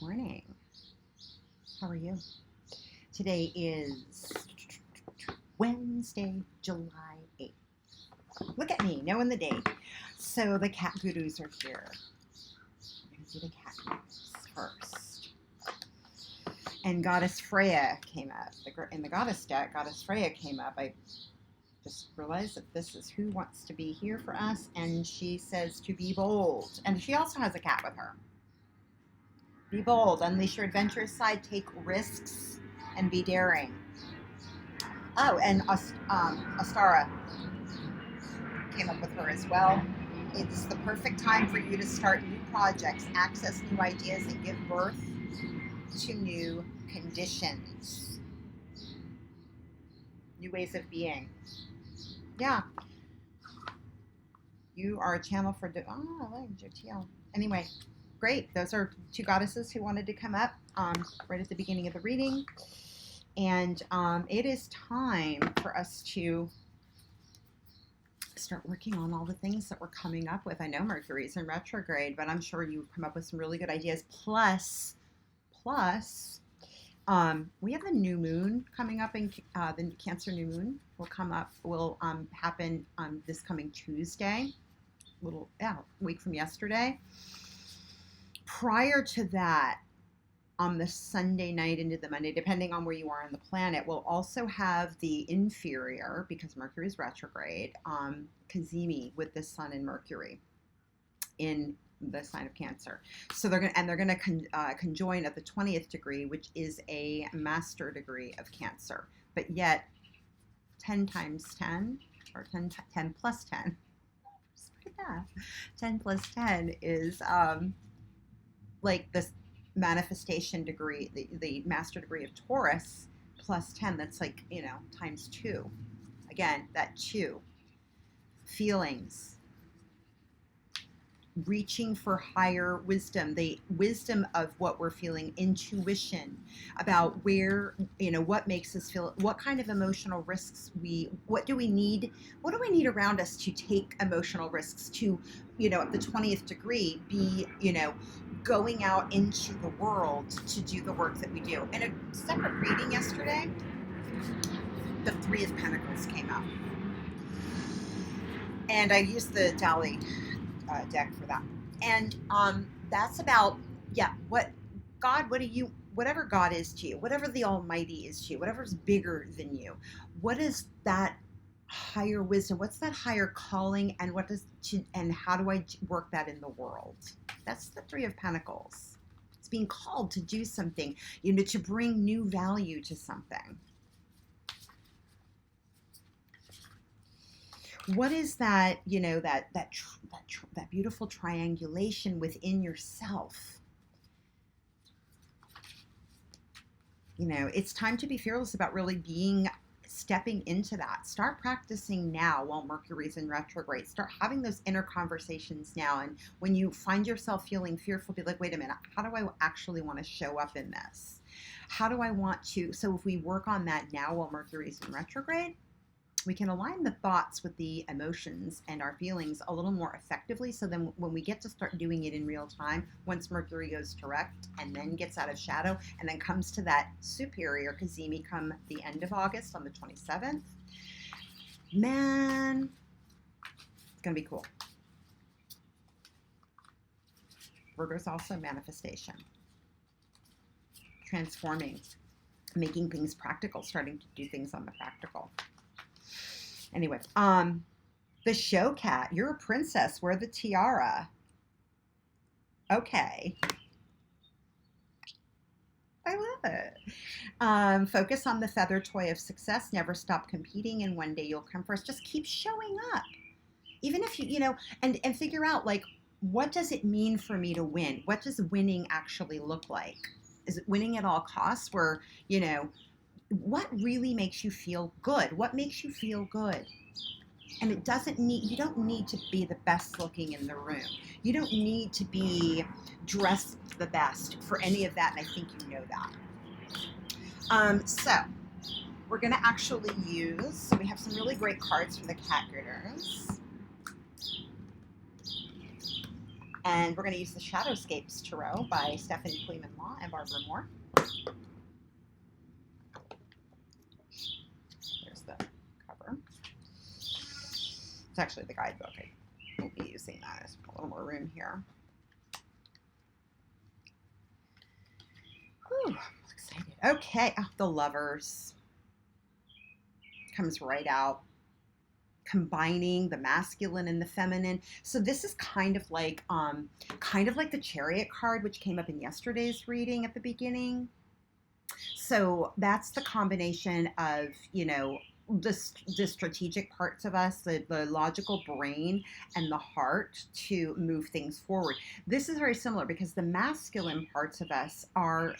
Morning. How are you? Today is Wednesday, July 8th. Look at me, knowing the date. So the cat gurus are here. We're going to do the cat gurus first. And Goddess Freya came up. In the Goddess deck, Goddess Freya came up. I just realized that this is who wants to be here for us. And she says to be bold. And she also has a cat with her. Be bold, unleash your adventurous side, take risks, and be daring. Oh, and Astara came up with her as well. It's the perfect time for you to start new projects, access new ideas, and give birth to new conditions. New ways of being. Yeah. You are a channel for... Oh, I like Jotiel. Anyway. Great. Those are two goddesses who wanted to come up right at the beginning of the reading. And it is time for us to start working on all the things that we're coming up with. I know Mercury's in retrograde, but I'm sure you've come up with some really good ideas. Plus, we have the new moon coming up, in the Cancer new moon will happen this coming Tuesday, week from yesterday. Prior to that, on the Sunday night into the Monday, depending on where you are on the planet, we'll also have the inferior, because Mercury is retrograde, Cazimi with the Sun and Mercury in the sign of Cancer. So they're going to conjoin at the 20th degree, which is a master degree of Cancer. But yet, 10 times 10, or 10 plus 10, just look at that. 10 plus 10 is... like this manifestation degree, the master degree of Taurus plus 10, that's like, times 2. Again, that 2. Feelings. Reaching for higher wisdom, the wisdom of what we're feeling, intuition about where, what makes us feel, what kind of emotional risks what do we need around us to take emotional risks to, at the 20th degree, be, going out into the world to do the work that we do. In a separate reading yesterday, the Three of Pentacles came up. And I used the Dali deck for that. And that's about, whatever God is to you, whatever the Almighty is to you, whatever's bigger than you, what is that higher wisdom? What's that higher calling? And and how do I work that in the world? That's the Three of Pentacles. It's being called to do something, to bring new value to something. What is that, that beautiful triangulation within yourself? It's time to be fearless about really stepping into that. Start practicing now while Mercury's in retrograde. Start having those inner conversations now. And when you find yourself feeling fearful, be like, wait a minute, how do I actually want to show up in this? How do I want to? So if we work on that now while Mercury's in retrograde, we can align the thoughts with the emotions and our feelings a little more effectively. So then when we get to start doing it in real time, once Mercury goes direct and then gets out of shadow and then comes to that superior Cazimi come the end of August on the 27th, man, it's going to be cool. Virgo's also manifestation. Transforming, making things practical, starting to do things on the practical. Anyway, the show cat, you're a princess, wear the tiara. Okay. I love it. Focus on the feather toy of success, never stop competing, and one day you'll come first. Just keep showing up. Even if and figure out, what does it mean for me to win? What does winning actually look like? Is it winning at all costs where, what really makes you feel good? What makes you feel good? And you don't need to be the best looking in the room. You don't need to be dressed the best for any of that. And I think you know that. So we're going to actually we have some really great cards for the cat girders. And we're going to use the Shadowscapes Tarot by Stephanie Pui-Mun and Barbara Moore. There's the cover. It's actually the guidebook. I won't be using that. There's a little more room here. Whew, I'm excited. Okay, oh, the Lovers comes right out, combining the masculine and the feminine. So this is kind of like the Chariot card, which came up in yesterday's reading at the beginning. So that's the combination of, you know, the strategic parts of us, the logical brain and the heart to move things forward. This is very similar because the masculine parts of us are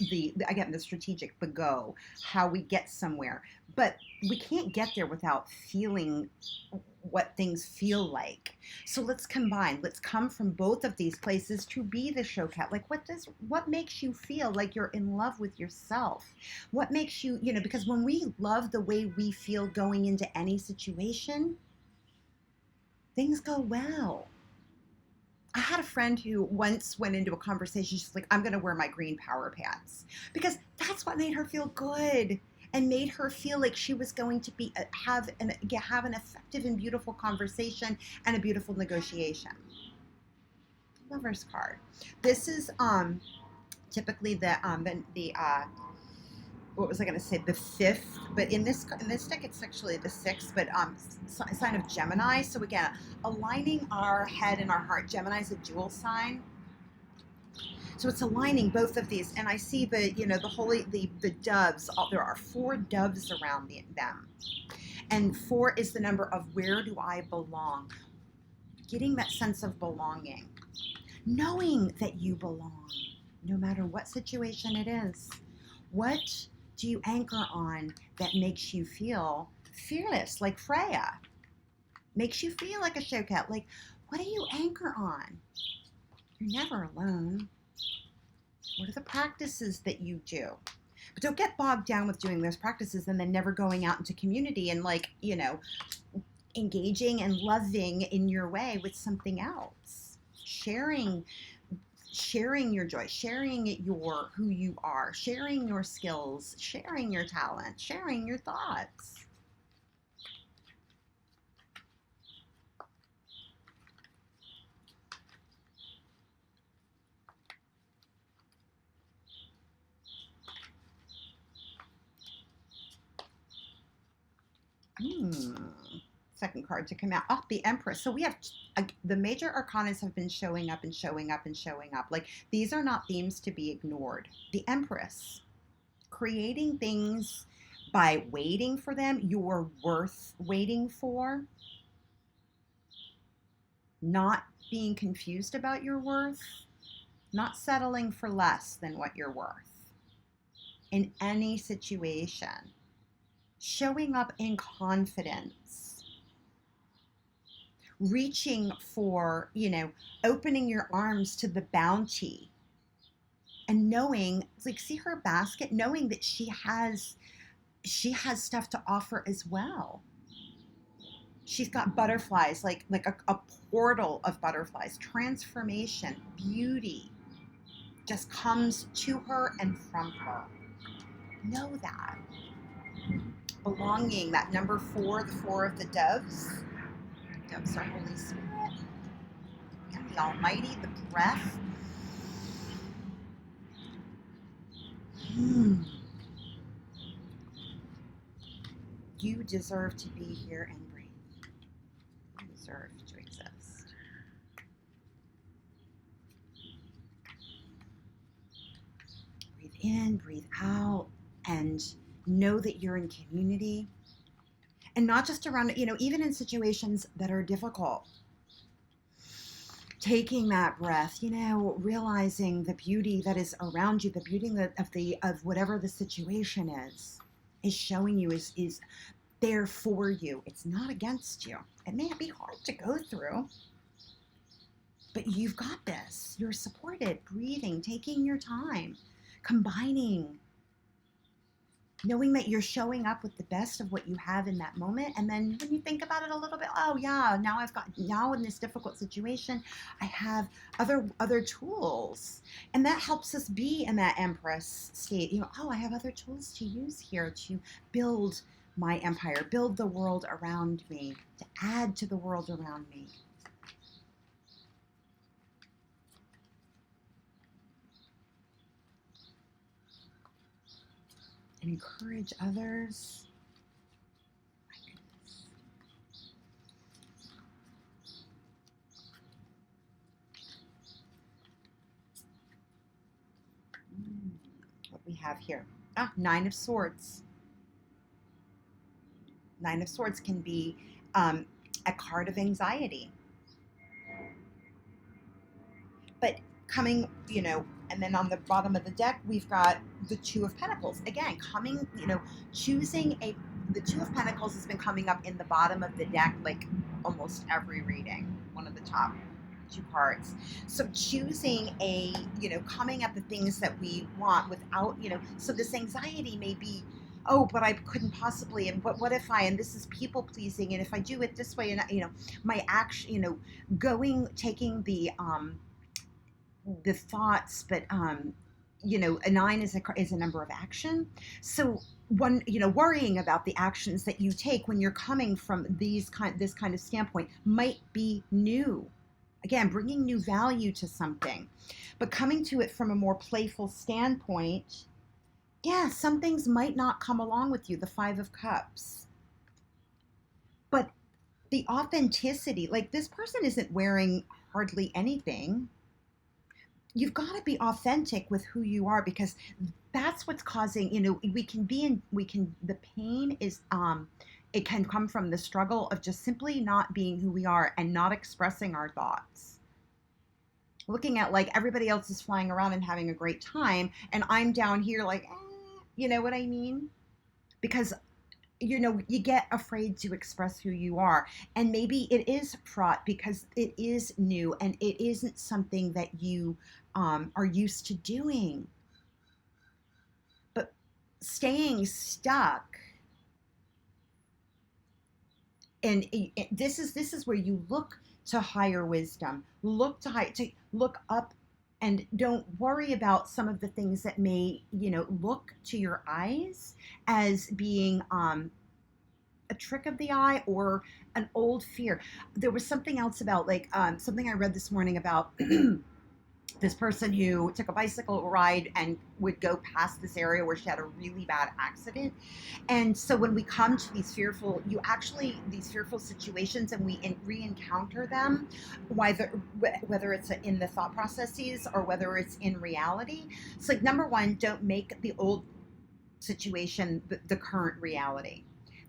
again, the strategic, the go, how we get somewhere. But we can't get there without feeling what things feel like. So let's combine. Let's come from both of these places to be the show cat. Like what makes you feel like you're in love with yourself? What makes you, you know, because when we love the way we feel going into any situation, things go well. I had a friend who once went into a conversation, she's like, I'm going to wear my green power pants because that's what made her feel good and made her feel like she was going to be have an effective and beautiful conversation and a beautiful negotiation. Lover's card. This is typically the what was I going to say, the 5th, but in this deck it's actually the 6th, but sign of Gemini. So again, aligning our head and our heart. Gemini is a jewel sign. So it's aligning both of these, and I see the, you know, the doves. There are 4 doves around them, and 4 is the number of where do I belong. Getting that sense of belonging, knowing that you belong, no matter what situation it is. What do you anchor on that makes you feel fearless, like Freya? Makes you feel like a show cat. Like, what do you anchor on? You're never alone. What are the practices that you do? But don't get bogged down with doing those practices and then never going out into community and, like, you know, engaging and loving in your way with something else. Sharing your joy, sharing who you are, sharing your skills, sharing your talent, sharing your thoughts. Second card to come out. Oh, the Empress. So we have the major arcanas have been showing up and showing up and showing up. Like, these are not themes to be ignored. The Empress, creating things by waiting for them, you're worth waiting for. Not being confused about your worth, not settling for less than what you're worth in any situation. Showing up in confidence, reaching for, you know, opening your arms to the bounty and knowing, like, see her basket, knowing that she has stuff to offer as well. She's got butterflies, like a portal of butterflies, transformation, beauty just comes to her and from her. Know that. Belonging, that number 4, the 4 of the doves. Doves are Holy Spirit. And the Almighty, the breath. You deserve to be here and breathe. You deserve to exist. Breathe in, breathe out, and know that you're in community. And not just around, you know, even in situations that are difficult. Taking that breath, you know, realizing the beauty that is around you, the beauty of whatever the situation is showing you, is there for you. It's not against you. It may be hard to go through, but you've got this. You're supported, breathing, taking your time, combining knowing that you're showing up with the best of what you have in that moment. And then when you think about it a little bit, oh yeah, now in this difficult situation, I have other tools. And that helps us be in that Empress state. Oh, I have other tools to use here to build my empire, build the world around me, to add to the world around me. And encourage others. My goodness. What we have here. Nine of Swords. Nine of Swords can be a card of anxiety. But coming, and then on the bottom of the deck, we've got the Two of Pentacles. Again, coming, the Two of Pentacles has been coming up in the bottom of the deck like almost every reading, one of the top two cards. So choosing coming at the things that we want without, so this anxiety may be, oh, but I couldn't possibly, and what if and this is people pleasing, and if I do it this way, and my action, taking the thoughts, but a 9 is a number of action. So worrying about the actions that you take when you're coming from this kind of standpoint might be new. Again, bringing new value to something, but coming to it from a more playful standpoint. Yeah, some things might not come along with you. The Five of Cups, but the authenticity, like this person isn't wearing hardly anything. You've got to be authentic with who you are, because that's what's causing, the pain is, it can come from the struggle of just simply not being who we are and not expressing our thoughts. Looking at like everybody else is flying around and having a great time, and I'm down here like, you know what I mean? Because you get afraid to express who you are. And maybe it is fraught because it is new and it isn't something that you are used to doing. But staying stuck, and this is where you look to higher wisdom, look up, and don't worry about some of the things that may, look to your eyes as being a trick of the eye or an old fear. There was something else about something I read this morning about this person who took a bicycle ride and would go past this area where she had a really bad accident. And so when we come to these fearful situations and we re-encounter them, whether it's in the thought processes or whether it's in reality, it's like, number one, don't make the old situation the current reality.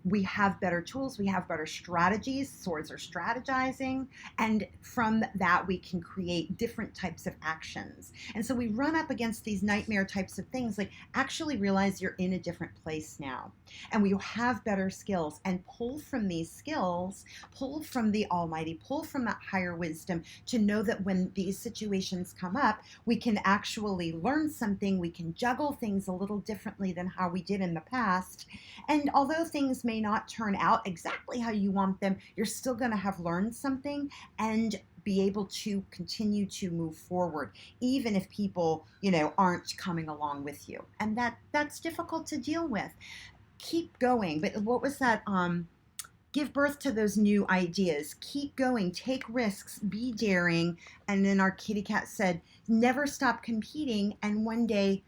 We have better tools, we have better strategies. Swords are strategizing, and from that we can create different types of actions. And so we run up against these nightmare types of things, like actually realize you're in a different place now, and we have better skills, and pull from these skills, pull from the Almighty, pull from that higher wisdom to know that when these situations come up, we can actually learn something, we can juggle things a little differently than how we did in the past. And although things may not turn out exactly how you want them, you're still going to have learned something and be able to continue to move forward, even if people, aren't coming along with you. And that's difficult to deal with. Keep going. But what was that? Give birth to those new ideas. Keep going. Take risks. Be daring. And then our kitty cat said, never stop competing, and one day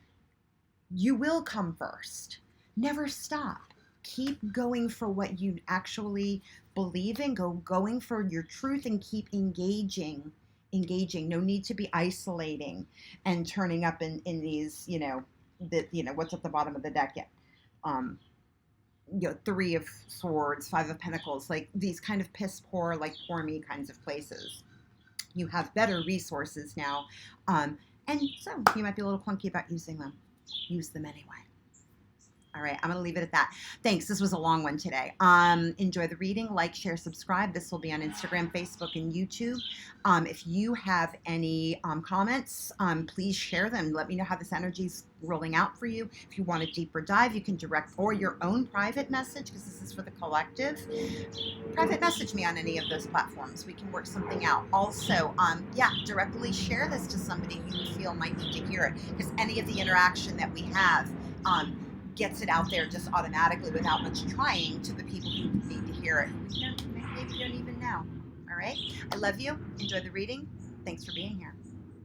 you will come first. Never stop. Keep going for what you actually believe in. Going for your truth, and keep engaging. No need to be isolating and turning up in these, what's at the bottom of the deck yet. Three of Swords, Five of Pentacles, like these kind of piss poor, like poor me kinds of places. You have better resources now. And so you might be a little clunky about using them. Use them anyway. All right, I'm going to leave it at that. Thanks. This was a long one today. Enjoy the reading. Like, share, subscribe. This will be on Instagram, Facebook, and YouTube. If you have any comments, please share them. Let me know how this energy is rolling out for you. If you want a deeper dive, you can direct or your own private message, because this is for the collective. Private message me on any of those platforms. We can work something out. Also, directly share this to somebody who you feel might need to hear it, because any of the interaction that we have gets it out there just automatically without much trying to the people who need to hear it. Maybe don't even know. All right. I love you. Enjoy the reading. Thanks for being here.